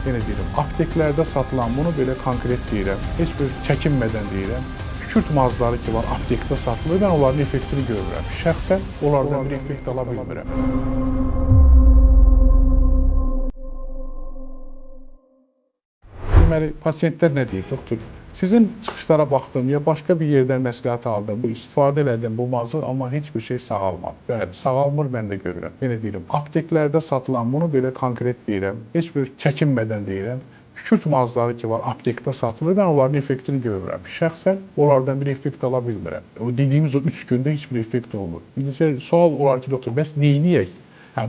Yenə deyirəm, apteklərdə satılan bunu belə konkret deyirəm, heç bir çəkinmədən deyirəm. Kükürt mazları ki var, aptekdə satılır, mən onların effektini görürəm. Şəxsən onlardan bir effekt ala bilmirəm. Deməli, pasiyentlər nə deyir, doktor? Sizin çıxışlara baxdım, ya başqa bir yerdən məsləhət aldım, bu istifadə elədim bu mazı, amma heç bir şey sağalmadı. Bəli, sağalmır, mən də görürəm. Yenə deyirəm, apteklərdə satılan bunu belə konkret deyirəm, heç bir çəkinmədən deyirəm. Kükürt mazları ki var, aptekdə satılır, mən onların effektini görürəm. Şəxsən onlardan bir effekt ala bilmirəm. O dediyimiz o 3 gündə heç bir effekt olmur. İndi sual olar ki, doktor, bəs neyləyək?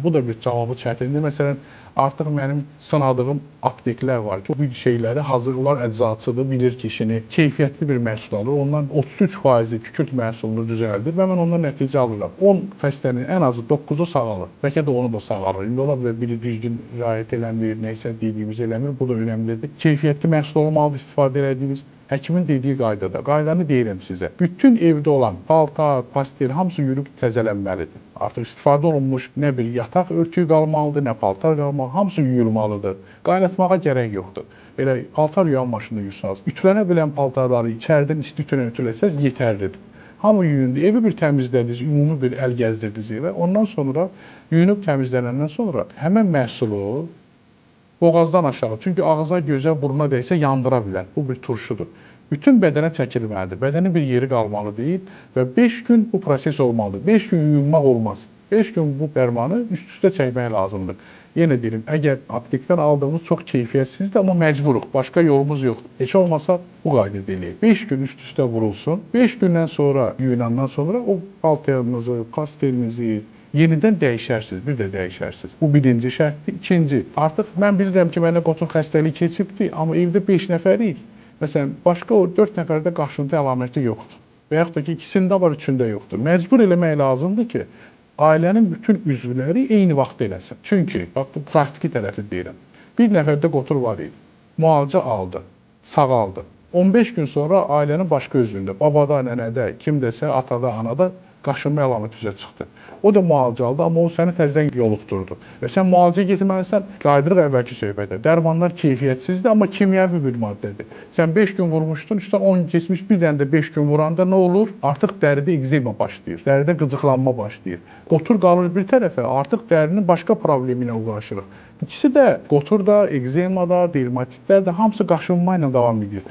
Bu da bir cavabı çətindir. Məsələn, artıq mənim sınadığım apteklər var ki, bu şeyləri hazırlar əczaçıdır, bilir ki, işini keyfiyyətli bir məhsul alır. Ondan 33% kükürt məhsulunu düzəldir və mən ondan nəticə alıram. 10 xəstənin ən azı 9-u sağalır. Bəlkə də onu da sağalır. İndi ola bilər biri düzgün riayət eləmir, nəysə dediyimiz eləmir. Bu da önəmlidir. Keyfiyyətli məhsul olmalıdır istifadə etdiyimiz. Həkimin dediyi qaydada. Qaydanı deyirəm sizə. Bütün evdə olan paltar, pastel hamısı yuyulub təzələnməlidir. Artıq istifadə olunmuş nə bir yataq örtüyü qalmalıdır, nə paltar qalmalıdır. Hamısı yuyulmalıdır. Qaynatmağa gərək yoxdur. Belə paltar yuyan maşını yursaz, ütülənə bilən paltarları içəridən isti ütünə ütüləsəz yetərlidir. Hamı yuyundu, evi bir təmizlədiniz, ümumi bir əl gəzdirdiniz evə. Ondan sonra yuyunub təmizlənəndən sonra həmən məhsulu boğazdan aşağı, çünki ağza, gözə, buruna dəysə yandıra bilər. Bu bir turşudur. Bütün bədənə çəkilməlidir. Bədənin bir yeri qalmalı deyil və 5 gün bu proses olmalıdır. 5 gün yuyunmaq olmaz. 5 gün bu dərmanı üst-üstə çəkmək lazımdır. Yenə deyim, əgər aptekdən aldığımız çox keyfiyyətsizdir, amma məcburuq. Başqa yolumuz yoxdur. Heç olmasa bu qaydada eləyək. 5 gün üst-üstə vurulsun. 5 gündən sonra, yuyunandan sonra o paltarınızı, pastelinizi yenidən dəyişərsiniz, bir də dəyişərsiniz. Bu birinci şərtdir. İkinci, artıq mən bilirəm ki, mənə qotur xəstəliyi keçibdir, amma evdə 5 nəfərik. Məsələn, başqa o 4 nəfərdə qaşıntı əlaməti yoxdur. Və yaxud da ki, ikisində var, üçündə yoxdur. Məcbur eləmək lazımdır ki, ailənin bütün üzvləri eyni vaxt eləsin. Çünki, bax, bu praktiki tərəfi deyirəm. Bir nəfərdə qotur var idi, müalicə aldı, sağaldı. 15 gün sonra ailənin başqa üzvündə, babada, nənədə, kimdəsə, atada, anada qaşınma əlaməti üzə çıxdı. O da müalicə aldı, amma o səni təzədən yoluxdurdu. Və sən müalicəyə getməlisən, qayıdırıq əvvəlki söhbətə. Dərmanlar keyfiyyətsizdir, amma kimyəvi bir maddədir. Sən 5 gün vurmuşdun, üstdən 10 gün keçmiş, bir dənə də 5 gün vuranda nə olur? Artıq dəridə ekzema başlayır, dəridə qıcıqlanma başlayır. Qotur qalır bir tərəfə, artıq dərinin başqa problemi ilə uğraşırıq. İkisi də, qotur da, ekzema da, dermatitlər də hamısı qaşınma ilə davam edir.